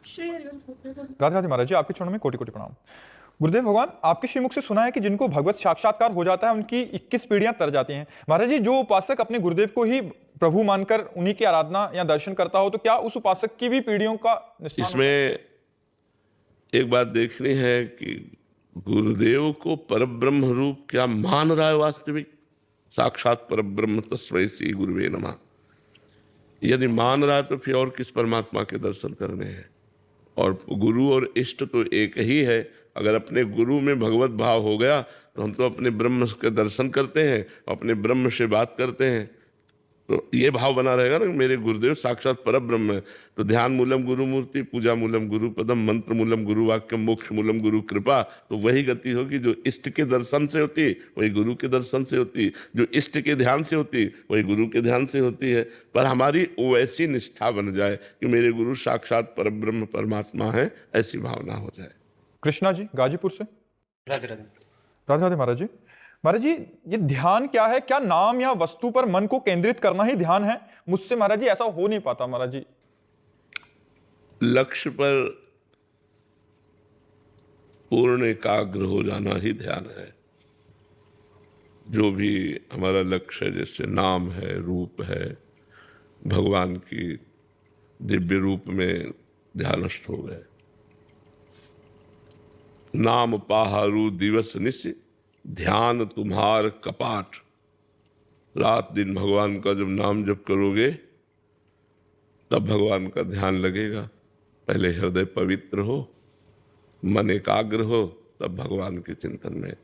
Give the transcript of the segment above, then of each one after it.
राधे राधे महाराज जी, आपके चरणों में कोटि कोटि प्रणाम। गुरुदेव भगवान, आपके श्रीमुख से सुना है कि जिनको भगवत साक्षात्कार हो जाता है उनकी 21 पीढ़ियां तर जाती हैं। महाराज जी, जो उपासक अपने गुरुदेव को ही प्रभु मानकर उन्हीं की आराधना या दर्शन करता हो, तो क्या उस उपासक की भी पीढ़ियों का निष्ठान इसमें एक बात देखनी है कि गुरुदेव को परब्रह्म रूप क्या मान रहा है वास्तविक? साक्षात परब्रह्म तस्मै श्री गुरुवे नमः। यदि मान रहा है तो फिर और किस परमात्मा के दर्शन करने हैं? और गुरु और इष्ट तो एक ही है। अगर अपने गुरु में भगवत भाव हो गया तो हम तो अपने ब्रह्म के दर्शन करते हैं, अपने ब्रह्म से बात करते हैं। तो ये भाव बना रहेगा ना, मेरे गुरुदेव साक्षात परब्रह्म है। तो ध्यान मूलम गुरु मूर्ति, पूजा मूलम गुरु पदम, मंत्र मूलम गुरु वाक्यम, मोक्ष मूलम गुरु कृपा। तो वही गति होगी जो इष्ट के दर्शन से होती, वही गुरु के दर्शन से होती। जो इष्ट के ध्यान से होती, वही गुरु के ध्यान से होती है। पर हमारी वैसी निष्ठा बन जाए कि मेरे गुरु साक्षात परब्रह्म परमात्मा है, ऐसी भावना हो जाए। कृष्णा जी गाजीपुर से। राधे राधे। राधे राधे महाराज जी। महाराज जी, ये ध्यान क्या है? क्या नाम या वस्तु पर मन को केंद्रित करना ही ध्यान है? मुझसे महाराज जी ऐसा हो नहीं पाता महाराज जी। लक्ष्य पर पूर्ण एकाग्र हो जाना ही ध्यान है। जो भी हमारा लक्ष्य है, जैसे नाम है, रूप है, भगवान की दिव्य रूप में ध्यानस्थ हो गए। नाम पाहारू दिवस निश, ध्यान तुम्हार कपाट। रात दिन भगवान का जब नाम जप करोगे तब भगवान का ध्यान लगेगा। पहले हृदय पवित्र हो, मन एकाग्र हो, तब भगवान के चिंतन में।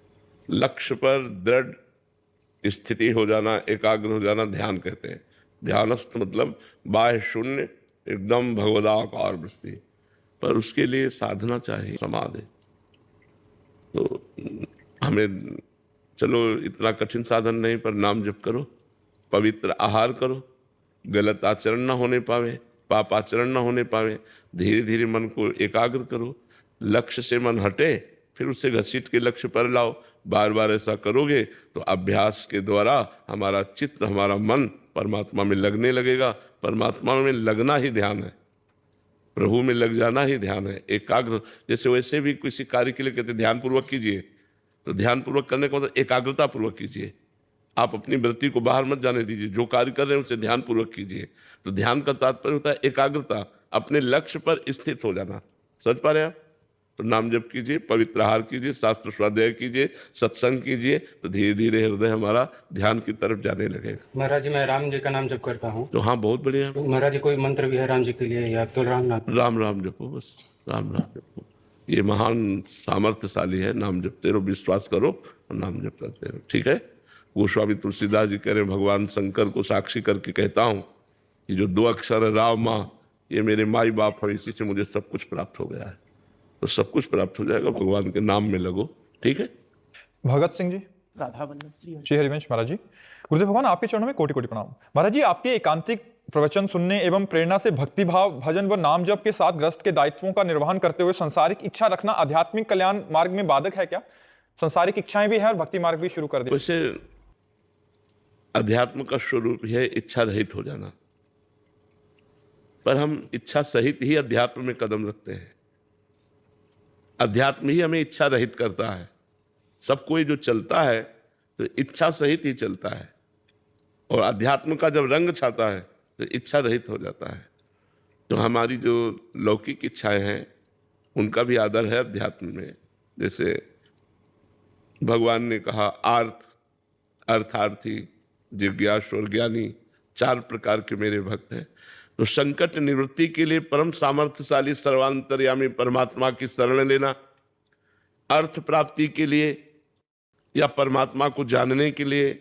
लक्ष्य पर दृढ़ स्थिति हो जाना, एकाग्र हो जाना ध्यान कहते हैं। ध्यानस्थ मतलब बाह्य शून्य, एकदम भगवदाकार वृत्ति। पर उसके लिए साधना चाहिए, समाधि। तो हमें चलो इतना कठिन साधन नहीं, पर नाम जप करो, पवित्र आहार करो, गलत आचरण ना होने पावे, पाप आचरण ना होने पावे। धीरे धीरे मन को एकाग्र करो। लक्ष्य से मन हटे, फिर उसे घसीट के लक्ष्य पर लाओ। बार बार ऐसा करोगे तो अभ्यास के द्वारा हमारा चित्त, हमारा मन परमात्मा में लगने लगेगा। परमात्मा में लगना ही ध्यान है, प्रभु में लग जाना ही ध्यान है। एकाग्र, जैसे वैसे भी किसी कार्य के लिए कहते ध्यानपूर्वक कीजिए, तो ध्यानपूर्वक करने का मतलब एकाग्रता पूर्वक कीजिए। आप अपनी वृत्ति को बाहर मत जाने दीजिए, जो कार्य कर रहे हैं उसे ध्यानपूर्वक कीजिए। तो ध्यान का तात्पर्य होता है एकाग्रता, अपने लक्ष्य पर स्थित हो जाना। समझ पा रहे हैं आप? तो नाम जप कीजिए, पवित्र आहार कीजिए, शास्त्र स्वाध्याय कीजिए, सत्संग कीजिए, तो धीरे धीरे हृदय हमारा ध्यान की तरफ जाने लगेगा। महाराज जी, मैं राम जी का नाम जप करता हूँ। तो हाँ, बहुत बढ़िया। तो महाराज जी, कोई मंत्र भी है राम जी के लिए या तो राम नाम? राम राम जपो, बस राम राम जपो। ये महान सामर्थ्यशाली है। नाम जपते रहो, विश्वास करो और नाम जप करते रहो। ठीक है। गोस्वामी तुलसीदास जी कह रहे, भगवान शंकर को साक्षी करके कहता हूँ कि जो 2 अक्षर राम माँ, ये मेरे माई बाप है, इसी से मुझे सब कुछ प्राप्त हो गया है। तो सब कुछ प्राप्त हो जाएगा। भगवान के नाम में लगो। ठीक है। भगत सिंह जी राधा वल्लभ श्री हरिवंश महाराज जी। गुरुदेव भगवान, आपके चरणों में कोटि कोटि प्रणाम। महाराज जी, आपके एकांतिक प्रवचन सुनने एवं प्रेरणा से भक्ति भाव, भजन व नाम जप के साथ ग्रस्त के दायित्वों का निर्वहन करते हुए संसारिक इच्छा रखना आध्यात्मिक कल्याण मार्ग में बाधक है क्या? संसारिक इच्छाएं भी है और भक्ति मार्ग भी शुरू कर दिया। वैसे अध्यात्म का स्वरूप है इच्छा रहित हो जाना, पर हम इच्छा सहित ही अध्यात्म में कदम रखते हैं। अध्यात्म ही हमें इच्छा रहित करता है। सब कोई जो चलता है तो इच्छा सहित ही चलता है, और अध्यात्म का जब रंग छाता है तो इच्छा रहित हो जाता है। तो हमारी जो लौकिक इच्छाएं हैं उनका भी आदर है अध्यात्म में। जैसे भगवान ने कहा, अर्थार्थी, जिज्ञासु और ज्ञानी 4 प्रकार के मेरे भक्त हैं। तो संकट निवृत्ति के लिए परम सामर्थ्यशाली सर्वांतर्यामी परमात्मा की शरण लेना, अर्थ प्राप्ति के लिए या परमात्मा को जानने के लिए,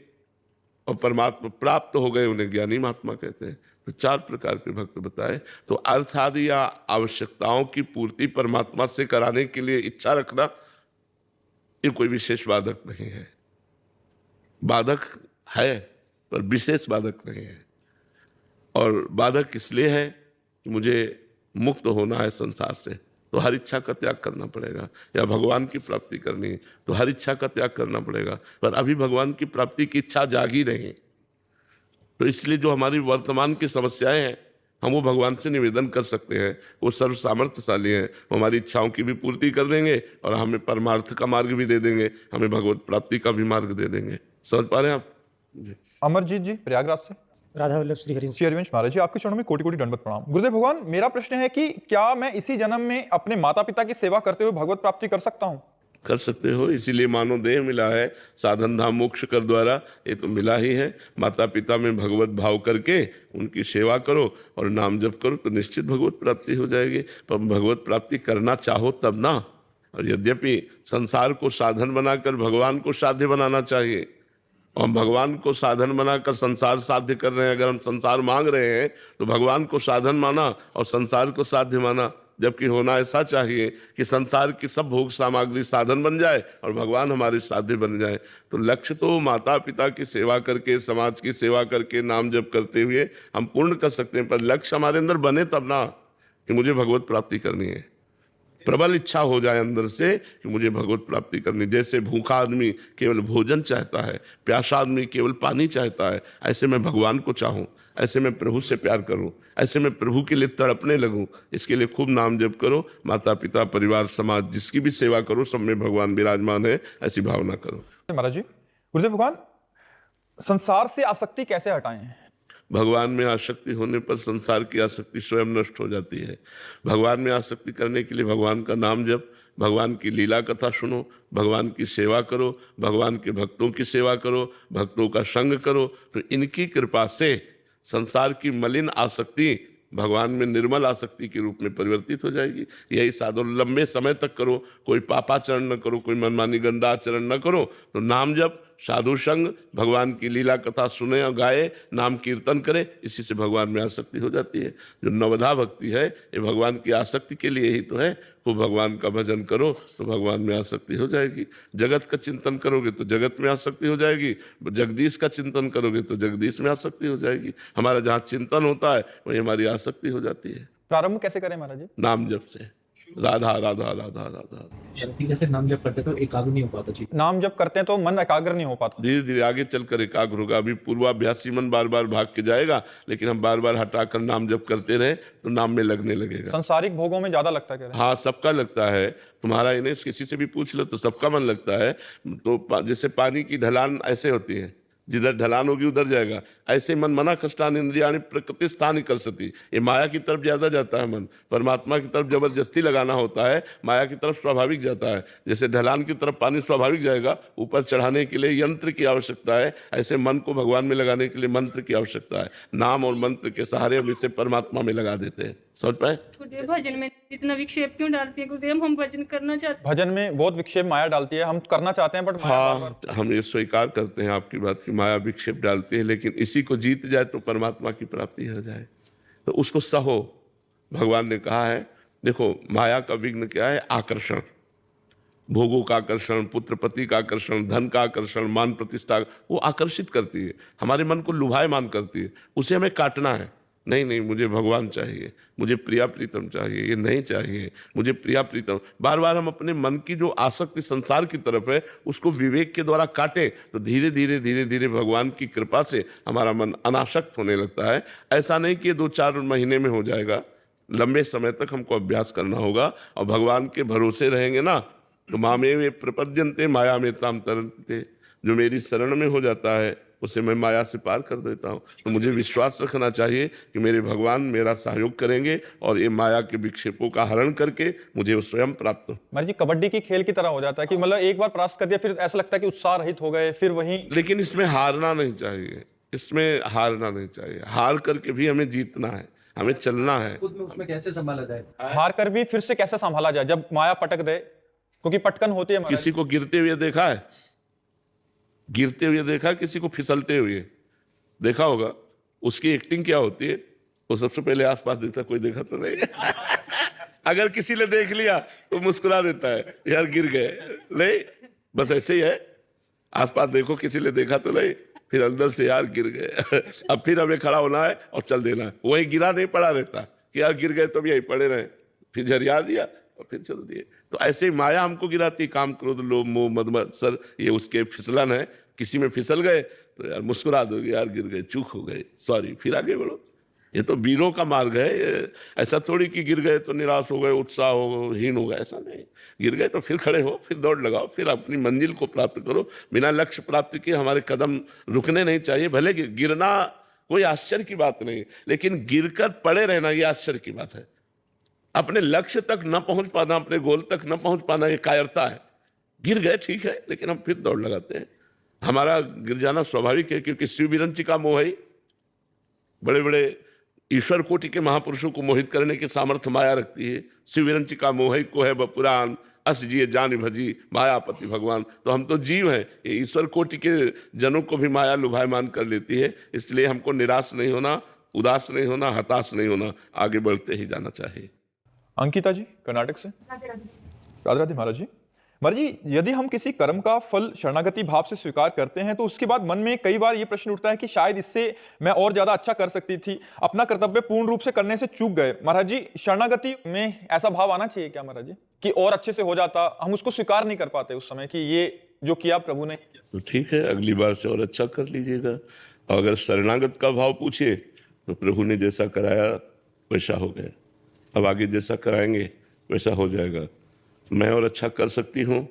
और परमात्मा प्राप्त हो गए उन्हें ज्ञानी महात्मा कहते हैं। तो 4 प्रकार के भक्त बताए। तो अर्थ आदि या आवश्यकताओं की पूर्ति परमात्मा से कराने के लिए इच्छा रखना, ये कोई विशेष बाधक नहीं है। बाधक है पर विशेष बाधक नहीं है। और बाधक इसलिए है कि मुझे मुक्त होना है संसार से, तो हर इच्छा का त्याग करना पड़ेगा। या भगवान की प्राप्ति करनी है तो हर इच्छा का त्याग करना पड़ेगा। पर अभी भगवान की प्राप्ति की इच्छा जागी नहीं। तो इसलिए जो हमारी वर्तमान की समस्याएं हैं हम वो भगवान से निवेदन कर सकते हैं। वो सर्व सामर्थ्यशाली हैं, वो हमारी इच्छाओं की भी पूर्ति कर देंगे और हमें परमार्थ का मार्ग भी दे देंगे, हमें भगवत प्राप्ति का भी मार्ग दे देंगे। समझ पा रहे हैं आप? जी। अमरजीत जी प्रयागराज से। राधा वल्लभ श्री हरिवंश। श्री हरिवंश महाराज जी, आपके चरणों में कोटि कोटि दंडवत प्रणाम। गुरुदेव भगवान, मेरा प्रश्न है कि क्या मैं इसी जन्म में अपने माता पिता की सेवा करते हुए भगवत प्राप्ति कर सकता हूँ? कर सकते हो, इसीलिए मानव देह मिला है, साधन धाम मोक्ष कर द्वारा, ये तो मिला ही है। माता पिता में भगवत भाव करके उनकी सेवा करो और नाम जप करो तो निश्चित भगवत प्राप्ति हो जाएगी। पर भगवत प्राप्ति करना चाहो तब ना। और यद्यपि संसार को साधन बनाकर भगवान को साध्य बनाना चाहिए, और भगवान को साधन बनाकर संसार साध्य कर रहे हैं। अगर हम संसार मांग रहे हैं तो भगवान को साधन माना और संसार को साध्य माना, जबकि होना ऐसा चाहिए कि संसार की सब भोग सामग्री साधन बन जाए और भगवान हमारे साध्य बन जाए। तो लक्ष्य तो माता पिता की सेवा करके, समाज की सेवा करके, नाम जप करते हुए हम पूर्ण कर सकते हैं। पर लक्ष्य हमारे अंदर बने तब ना कि मुझे भगवत प्राप्ति करनी है। प्रबल इच्छा हो जाए अंदर से कि मुझे भगवत प्राप्ति करनी। जैसे भूखा आदमी केवल भोजन चाहता है, प्यासा आदमी केवल पानी चाहता है, ऐसे मैं भगवान को चाहूँ, ऐसे मैं प्रभु से प्यार करूँ, ऐसे मैं प्रभु के लिए तड़पने लगूँ। इसके लिए खूब नाम जप करो, माता पिता परिवार समाज जिसकी भी सेवा करो, सब में भगवान विराजमान है, ऐसी भावना करो। महाराज जी, गुरुदेव भगवान, संसार से आसक्ति कैसे हटाएं? भगवान में आसक्ति होने पर संसार की आसक्ति स्वयं नष्ट हो जाती है। भगवान में आसक्ति करने के लिए भगवान का नाम जप, भगवान की लीला कथा सुनो, भगवान की सेवा करो, भगवान के भक्तों की सेवा करो, भक्तों का संग करो, तो इनकी कृपा से संसार की मलिन आसक्ति भगवान में निर्मल आसक्ति के रूप में परिवर्तित हो जाएगी। यही साधन लंबे समय तक करो, कोई पापाचरण न करो, कोई मनमानी गंदा आचरण न करो, तो नाम जप, साधु संग, भगवान की लीला कथा सुने और गाए, नाम कीर्तन करे, इसी से भगवान में आसक्ति हो जाती है। जो नवधा भक्ति है ये भगवान की आसक्ति के लिए ही तो है। खूब भगवान का भजन करो तो भगवान में आसक्ति हो जाएगी। जगत का चिंतन करोगे तो जगत में आसक्ति हो जाएगी, जगदीश का चिंतन करोगे तो जगदीश में आसक्ति हो जाएगी। हमारा जहाँ चिंतन होता है वही हमारी आसक्ति हो जाती है। प्रारंभ कैसे करें महाराज जी? नाम जप से, राधा राधा राधा राधा। जैसे नाम जप करते तो एकाग्र नहीं हो पाता जी। नाम जप करते हैं तो मन एकाग्र नहीं हो पाता। धीरे धीरे आगे चलकर एकाग्र होगा। अभी पूर्वाभ्यासी मन बार बार भाग के जाएगा, लेकिन हम बार बार हटाकर नाम जप करते रहे तो नाम में लगने लगेगा। सांसारिक भोगों में ज्यादा लगता है? हाँ, सबका लगता है। तुम्हारा इन्हें किसी से भी पूछ लो तो सबका मन लगता है। तो जैसे पानी की ढलान ऐसे होती है, जिधर ढलान होगी उधर जाएगा। ऐसे मन मना कष्टान इंद्रियाणि प्रकृति स्थान कर सकती। ये माया की तरफ ज्यादा जाता है मन, परमात्मा की तरफ जबरदस्ती लगाना होता है, माया की तरफ स्वाभाविक जाता है। जैसे ढलान की तरफ पानी स्वाभाविक जाएगा, ऊपर चढ़ाने के लिए यंत्र की आवश्यकता है, ऐसे मन को भगवान में लगाने के लिए मंत्र की आवश्यकता है। नाम और मंत्र के सहारे हम इसे परमात्मा में लगा देते हैं। समझ पाए? गुरुदेव, भजन में इतना विक्षेप क्यों डालती है गुरुदेव? हम भजन करना चाहते हैं। भजन में बहुत विक्षेप माया डालती है, हम करना चाहते हैं बट हाँ, हम ये स्वीकार करते हैं आपकी बात की, माया विक्षेप डालती है, लेकिन इसी को जीत जाए तो परमात्मा की प्राप्ति हो जाए। तो उसको सहो। भगवान ने कहा है, देखो माया का विघ्न क्या है? आकर्षण, भोगों का आकर्षण, पुत्र पति का आकर्षण, धन का आकर्षण, मान प्रतिष्ठा, वो आकर्षित करती है, हमारे मन को लुभायमान करती है। उसे हमें काटना है। नहीं नहीं, मुझे भगवान चाहिए, मुझे प्रिया प्रीतम चाहिए, ये नहीं चाहिए मुझे प्रिया प्रीतम। बार बार हम अपने मन की जो आसक्ति संसार की तरफ है उसको विवेक के द्वारा काटें तो धीरे धीरे धीरे धीरे भगवान की कृपा से हमारा मन अनासक्त होने लगता है। ऐसा नहीं कि 2-4 महीने में हो जाएगा, लंबे समय तक हमको अभ्यास करना होगा। और भगवान के भरोसे रहेंगे ना तो मामे वे प्रपद्यन्ते माया में ताम तरन्ते, जो मेरी शरण में हो जाता है उसे मैं माया से पार कर देता हूँ। तो मुझे विश्वास रखना चाहिए कि मेरे भगवान मेरा सहयोग करेंगे और ये माया के विक्षेपों का हरण करके मुझे वो स्वयं प्राप्त हो। महाराज जी, कबड्डी की खेल की तरह हो जाता है कि मतलब एक बार परास्त कर दिया फिर ऐसा लगता है कि उत्साह रहित हो गए, फिर वही। लेकिन इसमें हारना नहीं चाहिए, इसमें हारना नहीं चाहिए। हार करके भी हमें जीतना है, हमें चलना है। उसमें कैसे संभाला जाए? हार कर भी फिर से कैसे संभाला जाए जब माया पटक दे? क्योंकि पटकन होती है। किसी को गिरते हुए देखा है? गिरते हुए देखा? किसी को फिसलते हुए देखा होगा? उसकी एक्टिंग क्या होती है? वो सबसे पहले आसपास देखता, कोई देखा तो नहीं। अगर किसी ने देख लिया तो मुस्कुरा देता है, यार गिर गए। नहीं, बस ऐसे ही है। आसपास देखो, किसी ने देखा तो नहीं, फिर अंदर से यार गिर गए। अब फिर हमें खड़ा होना है और चल देना है। वही गिरा नहीं पड़ा रहता कि यार गिर गए तो भी यहीं पड़े रहे, फिर झरिया दिया और फिर चल दिए। तो ऐसे ही माया हमको गिराती, काम क्रोध लोभ मोह मद मत्सर, ये उसके फिसलन है। किसी में फिसल गए तो यार मुस्कुरा दोगे, यार गिर गए, चूक हो गए, सॉरी, फिर आगे बढ़ो। ये तो वीरों का मार्ग है। ऐसा थोड़ी कि गिर गए तो निराश हो गए, उत्साह हो, हीन हो गए, ऐसा नहीं। गिर गए तो फिर खड़े हो, फिर दौड़ लगाओ, फिर अपनी मंजिल को प्राप्त करो। बिना लक्ष्य प्राप्ति के हमारे कदम रुकने नहीं चाहिए। भले गिरना कोई आश्चर्य की बात नहीं, लेकिन गिरकर पड़े रहना ये आश्चर्य की बात है। अपने लक्ष्य तक न पहुंच पाना, अपने गोल तक न पहुंच पाना, ये कायरता है। गिर गए ठीक है, लेकिन हम फिर दौड़ लगाते हैं। हमारा गिर जाना स्वाभाविक है, क्योंकि शिव विरंचिका मोही, बड़े बड़े ईश्वर कोटि के महापुरुषों को मोहित करने की सामर्थ्य माया रखती है। शिव विरंचिका मोही को है बपुराण, अस जिए जान भजी मायापति भगवान। तो हम तो जीव हैं, ये ईश्वर कोटि के जनों को भी माया लुभायमान कर लेती है। इसलिए हमको निराश नहीं होना, उदास नहीं होना, हताश नहीं होना, आगे बढ़ते ही जाना चाहिए। अंकिता जी कर्नाटक से। राधे राधे महाराज जी। महाराज जी, यदि हम किसी कर्म का फल शरणागति भाव से स्वीकार करते हैं तो उसके बाद मन में कई बार ये प्रश्न उठता है कि शायद इससे मैं और ज्यादा अच्छा कर सकती थी, अपना कर्तव्य पूर्ण रूप से करने से चूक गए। महाराज जी, शरणागति में ऐसा भाव आना चाहिए क्या महाराज जी, कि और अच्छे से हो जाता? हम उसको स्वीकार नहीं कर पाते उस समय कि ये जो किया प्रभु ने। तो ठीक है, अगली बार से और अच्छा कर लीजिएगा। और अगर शरणागत का भाव पूछिए तो प्रभु ने जैसा कराया वैसा हो गया, अब आगे जैसा कराएंगे वैसा हो जाएगा। मैं और अच्छा कर सकती हूँ,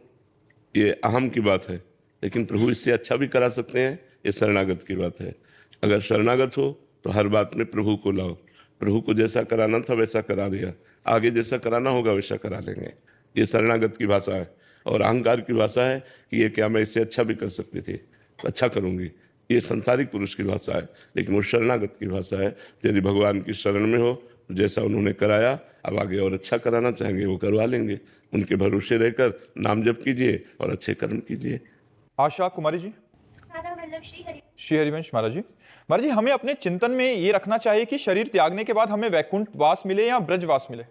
ये अहम की बात है, लेकिन प्रभु इससे अच्छा भी करा सकते हैं, ये शरणागत की बात है। अगर शरणागत हो तो हर बात में प्रभु को लाओ। प्रभु को जैसा कराना था वैसा करा दिया, आगे जैसा कराना होगा वैसा करा लेंगे। ये शरणागत की भाषा है। और अहंकार की भाषा है कि ये क्या मैं इससे अच्छा भी कर सकती थी, अच्छा करूँगी, ये संसारिक पुरुष की भाषा है। लेकिन वो शरणागत की भाषा है। यदि भगवान की शरण में हो, जैसा उन्होंने कराया, अब आगे और अच्छा कराना चाहेंगे वो करवा लेंगे। उनके भरोसे रहकर नाम जप कीजिए और अच्छे कर्म कीजिए। आशा कुमारी जी। श्री हरिवंश महाराज जी। महाराज जी, हमें अपने चिंतन में ये रखना चाहिए कि शरीर त्यागने के बाद हमें वैकुंठ वास मिले या ब्रजवास मिले।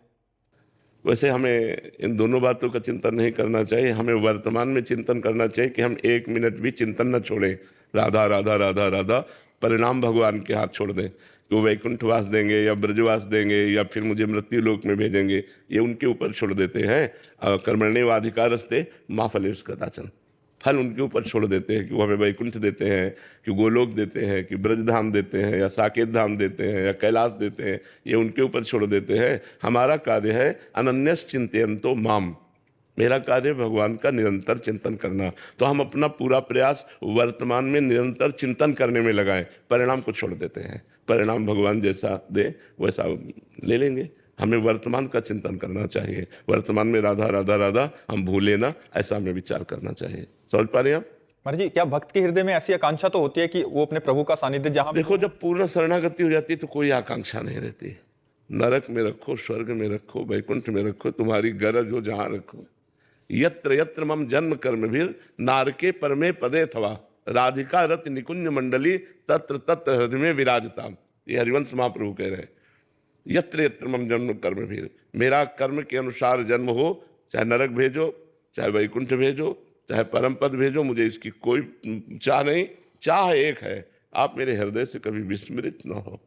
वैसे हमें इन दोनों बातों का चिंतन नहीं करना चाहिए। हमें वर्तमान में चिंतन करना चाहिए कि हम 1 मिनट भी चिंतन न छोड़ें। राधा राधा राधा राधा, परिणाम भगवान के हाथ छोड़ दें कि वो वैकुंठवास देंगे या ब्रजवास देंगे या फिर मुझे मृत्यु लोक में भेजेंगे, ये उनके ऊपर छोड़ देते हैं। कर्मण्येवाधिकारस्ते मा फलेषु कदाचन, फल उनके ऊपर छोड़ देते हैं कि वो हमें वैकुंठ देते हैं, कि गोलोक देते हैं, कि ब्रजधाम देते हैं, या साकेत धाम देते हैं, या कैलाश देते हैं, ये उनके ऊपर छोड़ देते हैं। हमारा कार्य है अनन्यस चिंतयन्तो माम, मेरा कार्य भगवान का निरंतर चिंतन करना। तो हम अपना पूरा प्रयास वर्तमान में निरंतर चिंतन करने में लगाएं, परिणाम को छोड़ देते हैं। परिणाम भगवान जैसा दे वैसा ले लेंगे। हमें वर्तमान का चिंतन करना चाहिए। वर्तमान में राधा राधा राधा हम भूले ना, ऐसा हमें विचार करना चाहिए। समझ पा रहे हैं आप? महाराज जी, क्या भक्त के हृदय में ऐसी आकांक्षा तो होती है कि वो अपने प्रभु का सानिध्य जहां देखो, जब पूर्ण शरणागति हो जाती है तो कोई आकांक्षा नहीं रहती। नरक में रखो, स्वर्ग में रखो, वैकुंठ में रखो, तुम्हारी गरज हो जहां रखो। यत्र यत्र मम जन्म कर्म भीर नारके परमे पदे थवा, राधिका रत निकुंज मंडली तत्र तत्र हृदय में विराजताम। ये हरिवंश महाप्रभु कह रहे हैं। यत्र यत्र मम जन्म कर्म भीर, मेरा कर्म के अनुसार जन्म हो, चाहे नरक भेजो, चाहे वैकुंठ भेजो, चाहे परम पद भेजो, मुझे इसकी कोई चाह नहीं। चाह एक है, आप मेरे हृदय से कभी विस्मृत न हो।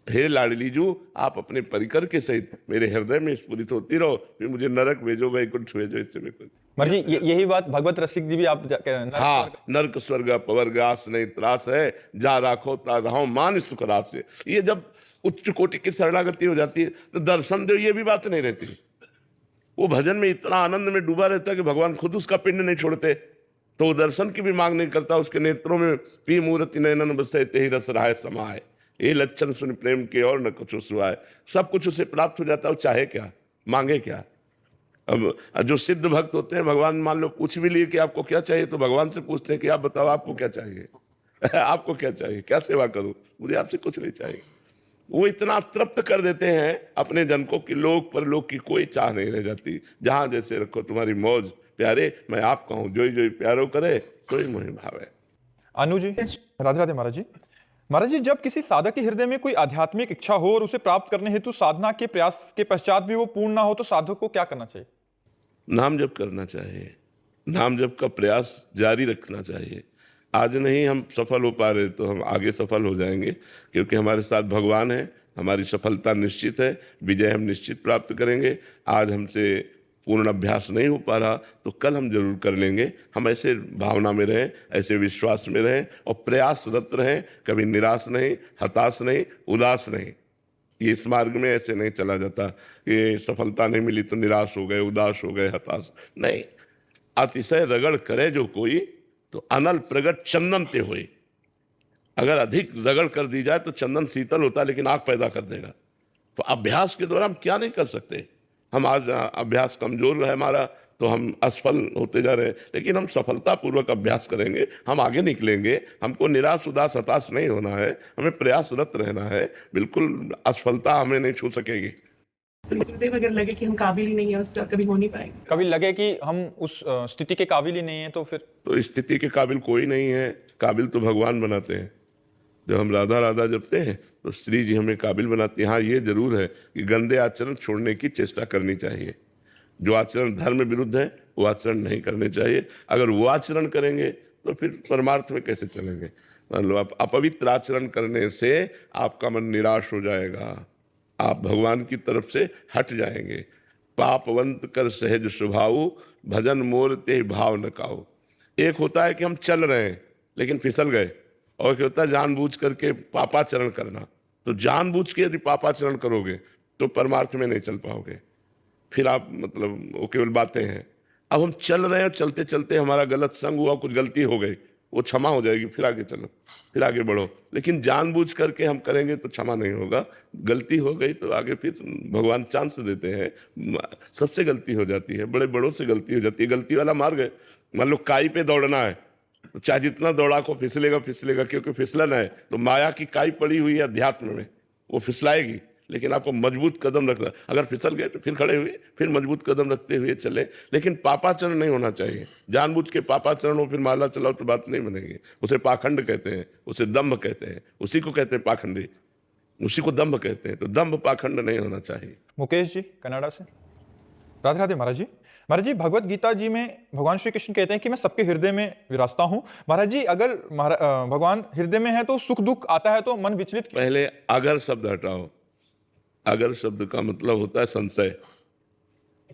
हे लाडलीजू, आप अपने परिकर के सहित मेरे हृदय में स्फुरित होती रहो, फिर मुझे नरक भेजो, वैकुंठ भेजो, इससे भी कुछ। महाराज जी, यही बात भगवत रसिक जी भी आप हाँ, नरक स्वर्ग पवर्ग आस नहीं त्रास है, जा राखो ता रहो मान सुख रास से। ये जब उच्च कोटि की शरणागति हो जाती है तो दर्शन दे, ये भी बात नहीं रहती। वो भजन में इतना आनंद में डूबा रहता है कि भगवान खुद उसका पिंड नहीं छोड़ते, तो वो दर्शन की भी मांग नहीं करता। उसके नेत्रों में पी मूर्ति नयनन बसे तेहि रस राय समाए, ये लक्षण सुन प्रेम के और न कुछ सुहाए। सब कुछ उसे प्राप्त हो जाता है, वो चाहे क्या, मांगे क्या। अब जो सिद्ध भक्त होते हैं, भगवान मान लो पूछ भी लिए कि आपको क्या चाहिए, तो भगवान से पूछते हैं कि आप बताओ आपको क्या चाहिए आपको क्या चाहिए, क्या सेवा करूं, मुझे आपसे कुछ नहीं चाहिए। वो इतना तृप्त कर देते हैं अपने जन को कि लोक पर लोक की कोई चाह नहीं रह जाती। जहां जैसे रखो तुम्हारी मौज प्यारे, मैं आपका हूं, जो जो प्यारो करे कोई मोहि भावे। अनु जी। राधे राधे महाराज जी। महाराज जी, जब किसी साधक के हृदय में कोई आध्यात्मिक इच्छा हो और उसे प्राप्त करने हेतु साधना के प्रयास के पश्चात भी वो पूर्ण ना हो, तो साधक को क्या करना चाहिए? नाम जप करना चाहिए। नाम जप का प्रयास जारी रखना चाहिए। आज नहीं हम सफल हो पा रहे तो हम आगे सफल हो जाएंगे, क्योंकि हमारे साथ भगवान है। हमारी सफलता निश्चित है, विजय हम निश्चित प्राप्त करेंगे। आज हमसे पूर्ण अभ्यास नहीं हो पा रहा तो कल हम जरूर कर लेंगे। हम ऐसे भावना में रहें, ऐसे विश्वास में रहें और प्रयासरत रहें, कभी निराश नहीं, हताश नहीं, उदास नहीं। ये इस मार्ग में ऐसे नहीं चला जाता, ये सफलता नहीं मिली तो निराश हो गए, उदास हो गए, हताश नहीं। अतिशय रगड़ करे जो कोई तो अनल प्रगट चंदन ते होए। अगर अधिक रगड़ कर दी जाए तो चंदन शीतल होता है लेकिन आग पैदा कर देगा। तो अभ्यास के द्वारा हम क्या नहीं कर सकते। हम आज अभ्यास कमजोर है हमारा तो हम असफल होते जा रहे हैं, लेकिन हम सफलतापूर्वक अभ्यास करेंगे, हम आगे निकलेंगे। हमको निराश उदास हताश नहीं होना है, हमें प्रयासरत रहना है। बिल्कुल असफलता हमें नहीं छू सकेगी। तो गुरुदेव अगर लगे कि हम काबिल ही नहीं है उससे कभी हो नहीं पाएंगे, कभी लगे कि हम उस स्थिति के काबिल ही नहीं है तो फिर तो स्थिति के काबिल कोई नहीं है, काबिल तो भगवान बनाते हैं। जब हम राधा राधा जपते हैं तो श्री जी हमें काबिल बनाती हैं। हाँ, ये जरूर है कि गंदे आचरण छोड़ने की चेष्टा करनी चाहिए। जो आचरण धर्म विरुद्ध है वो आचरण नहीं करने चाहिए। अगर वो आचरण करेंगे तो फिर परमार्थ में कैसे चलेंगे। मान लो आप अपवित्र आचरण करने से आपका मन निराश हो जाएगा, आप भगवान की तरफ से हट जाएंगे। पापवंत कर सहज स्वभाव भजन मोर ते भाव न काओ। एक होता है कि हम चल रहे हैं लेकिन फिसल गए, और क्या होता है जानबूझ करके पापाचरण करना। तो जानबूझ के यदि पापाचरण करोगे तो परमार्थ में नहीं चल पाओगे, फिर आप मतलब वो केवल बातें हैं। अब हम चल रहे हैं, चलते चलते हमारा गलत संग हुआ, कुछ गलती हो गई, वो क्षमा हो जाएगी, फिर आगे चलो, फिर आगे बढ़ो। लेकिन जानबूझ करके हम करेंगे तो क्षमा नहीं होगा। गलती हो गई तो आगे फिर भगवान चांस देते हैं। सबसे गलती हो जाती है, बड़े बड़ों से गलती हो जाती है। गलती वाला मार्ग है। मान लो काई पे दौड़ना है तो चाहे जितना दौड़ा को फिसलेगा फिसलेगा, क्योंकि फिसलन है तो माया की काई पड़ी हुई है अध्यात्म में, वो फिसलाएगी। लेकिन आपको मजबूत कदम रखना, अगर फिसल गए तो फिर खड़े हुए, फिर मजबूत कदम रखते हुए चले। लेकिन पापाचरण नहीं होना चाहिए। जानबूझ के पापाचरण हो फिर माला चलाओ तो बात नहीं बनेगी। उसे पाखंड कहते हैं, उसे दंभ कहते हैं, उसी को कहते हैं पाखंडी, उसी को दंभ कहते हैं। तो दंभ पाखंड नहीं होना चाहिए। मुकेश जी कनाडा से। राधे राधे महाराज जी। महाराज जी, भगवत गीता जी में भगवान श्री कृष्ण कहते हैं कि मैं सबके हृदय में विराजता हूँ। महाराज जी, अगर भगवान हृदय में है तो सुख दुख आता है तो मन विचलित क्यों? पहले अगर शब्द हटाओ। अगर शब्द का मतलब होता है संशय।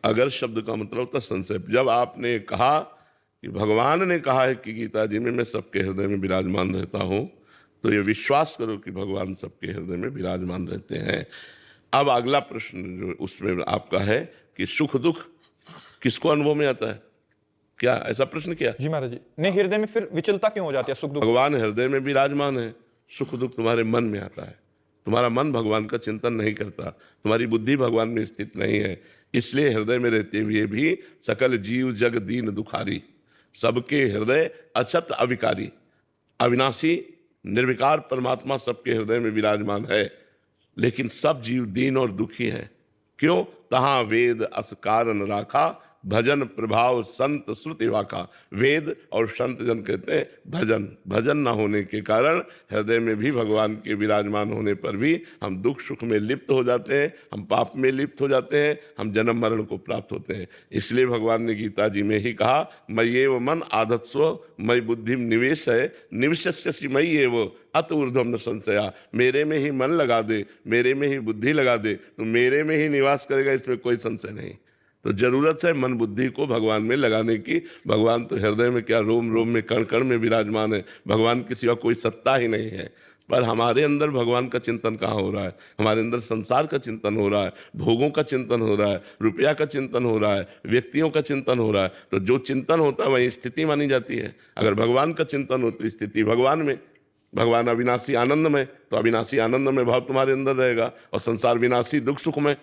अगर शब्द का मतलब होता है संशय। जब आपने कहा कि भगवान ने कहा है कि गीता जी में मैं सबके हृदय में विराजमान रहता हूँ, तो ये विश्वास करो कि भगवान सबके हृदय में विराजमान रहते हैं। अब अगला प्रश्न जो उसमें आपका है कि सुख दुख किसको अनुभव में आता है, क्या ऐसा प्रश्न किया? जी महाराज जी। नहीं, हृदय में फिर विचलता क्यों हो जाती है, सुख दुख? भगवान हृदय में विराजमान है, सुख दुख तुम्हारे मन में आता है। तुम्हारा मन भगवान का चिंतन नहीं करता, तुम्हारी बुद्धि भगवान में स्थित नहीं है। इसलिए हृदय में रहते हुए भी सकल जीव जग दीन दुखारी, सबके हृदय अछत अविकारी, अविनाशी निर्विकार परमात्मा सबके हृदय में विराजमान है। लेकिन सब जीव दीन और दुखी हैं। क्यों? तहाँ वेद अस कारण राखा, भजन प्रभाव संत श्रुति वाका। वेद और संत जन कहते हैं भजन, भजन ना होने के कारण हृदय में भी भगवान के विराजमान होने पर भी हम दुख सुख में लिप्त हो जाते हैं, हम पाप में लिप्त हो जाते हैं, हम जन्म मरण को प्राप्त होते हैं। इसलिए भगवान ने गीता जी में ही कहा, मय्येव मन आधत्स्व मयि बुद्धि निवेश है निविशस्यसि मय्येव अत ऊर्ध्वम न संशया। मेरे में ही मन लगा दे, मेरे में ही बुद्धि लगा दे तो मेरे में ही निवास करेगा, इसमें कोई संशय नहीं। तो जरूरत है मन बुद्धि को भगवान में लगाने की। भगवान तो हृदय में क्या, रोम रोम में कण कण में विराजमान है। भगवान के सिवा कोई सत्ता ही नहीं है। पर हमारे अंदर भगवान का चिंतन कहाँ हो रहा है? हमारे अंदर संसार का चिंतन हो रहा है, भोगों का चिंतन हो रहा है, रुपया का चिंतन हो रहा है, व्यक्तियों का चिंतन हो रहा है। तो जो चिंतन होता है वही स्थिति मानी जाती है। अगर भगवान का चिंतन हो तो स्थिति भगवान में। भगवान अविनाशी आनंद में, तो अविनाशी आनंद में भाव तुम्हारे अंदर रहेगा। और संसार विनाशी दुख सुख में,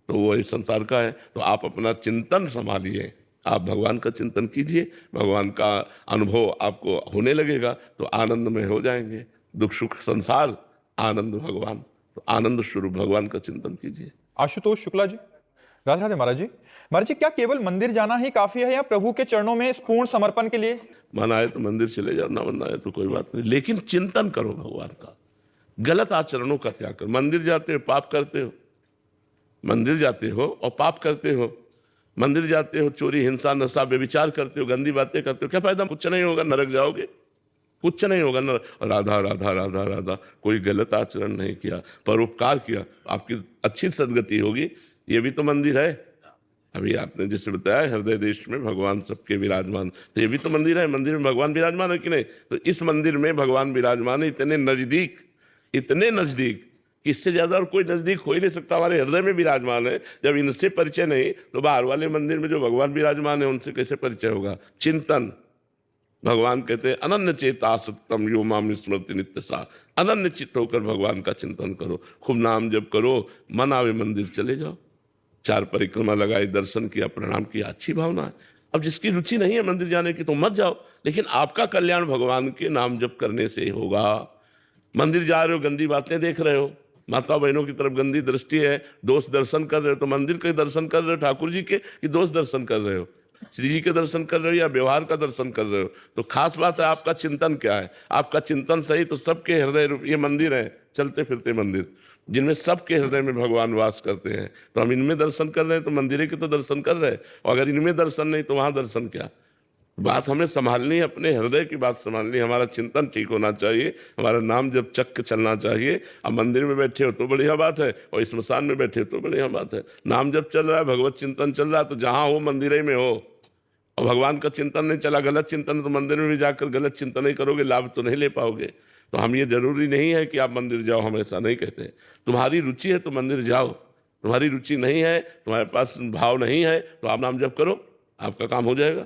तो वो इस संसार का है। तो आप अपना चिंतन संभालिए, आप भगवान का चिंतन कीजिए, भगवान का अनुभव आपको होने लगेगा तो आनंद में हो जाएंगे। दुख सुख संसार, आनंद भगवान, तो आनंद स्वरूप भगवान का चिंतन कीजिए। आशुतोष शुक्ला जी। राधे राधे महाराज जी। महाराज जी, क्या केवल मंदिर जाना ही काफी है या प्रभु के चरणों में पूर्ण समर्पण के लिए? मन आए तो मंदिर चले जाओ, ना मन आए तो कोई बात नहीं, लेकिन चिंतन करो भगवान का। गलत आचरणों का त्याग करो। मंदिर जाते हो पाप करते हो, मंदिर जाते हो और पाप करते हो, मंदिर जाते हो चोरी हिंसा नशा व्यभिचार करते हो, गंदी बातें करते हो, क्या फायदा? कुछ नहीं होगा, नरक जाओगे, कुछ नहीं होगा। राधा राधा राधा राधा, कोई गलत आचरण नहीं किया, परोपकार किया, आपकी अच्छी सदगति होगी। ये भी तो मंदिर है। अभी आपने जैसे बताया हृदय देश में भगवान सबके विराजमान, तो ये भी तो मंदिर है। मंदिर में भगवान विराजमान है कि नहीं? तो इस मंदिर में भगवान विराजमान है, इतने नजदीक कि इससे ज्यादा और कोई नजदीक हो ही नहीं सकता, हमारे हृदय में विराजमान है। जब इनसे परिचय नहीं तो बाहर वाले मंदिर में जो भगवान विराजमान है उनसे कैसे परिचय होगा? चिंतन। भगवान कहते हैं अनन्य चेतासक्तम यो माम स्मृति नित्य सा, अनन्य चित्त होकर भगवान का चिंतन करो, खूब नाम जप करो, मन आवे मंदिर चले जाओ, 4 परिक्रमा लगाई, दर्शन किया, प्रणाम किया, अच्छी भावना है। अब जिसकी रुचि नहीं है मंदिर जाने की तो मत जाओ, लेकिन आपका कल्याण भगवान के नाम जप करने से होगा। मंदिर जा रहे हो, गंदी बातें देख रहे हो, माता बहनों की तरफ गंदी दृष्टि है, दोष दर्शन कर रहे हो, तो मंदिर के दर्शन कर रहे हो ठाकुर जी के कि दोष दर्शन कर रहे हो? श्री जी के दर्शन कर रहे हो या व्यवहार का दर्शन कर रहे हो? तो खास बात है आपका चिंतन क्या है। आपका चिंतन सही तो सबके हृदय रूप ये मंदिर है, चलते फिरते मंदिर, जिनमें सबके हृदय में भगवान वास करते हैं। तो हम इनमें दर्शन कर रहे हैं तो मंदिर के तो दर्शन कर रहे हैं, और अगर इनमें दर्शन नहीं तो वहां दर्शन क्या? बात हमें संभालनी है, अपने हृदय की बात संभालनी है। हमारा चिंतन ठीक होना चाहिए, हमारा नाम जब चक्क चलना चाहिए। अब मंदिर में बैठे हो तो बढ़िया बात है, और स्मशान में बैठे हो तो बढ़िया बात है। नाम जब चल रहा है, भगवत चिंतन चल रहा है, तो जहां हो मंदिर ही में हो। और भगवान का चिंतन नहीं चला, गलत चिंतन, तो मंदिर में भी जाकर गलत चिंतन नहीं करोगे, लाभ तो नहीं ले पाओगे। तो हम ये जरूरी नहीं है कि आप मंदिर जाओ, हम ऐसा नहीं कहते। तुम्हारी रुचि है तो मंदिर जाओ, तुम्हारी रुचि नहीं है, तुम्हारे पास भाव नहीं है तो आप नाम जप करो, आपका काम हो जाएगा।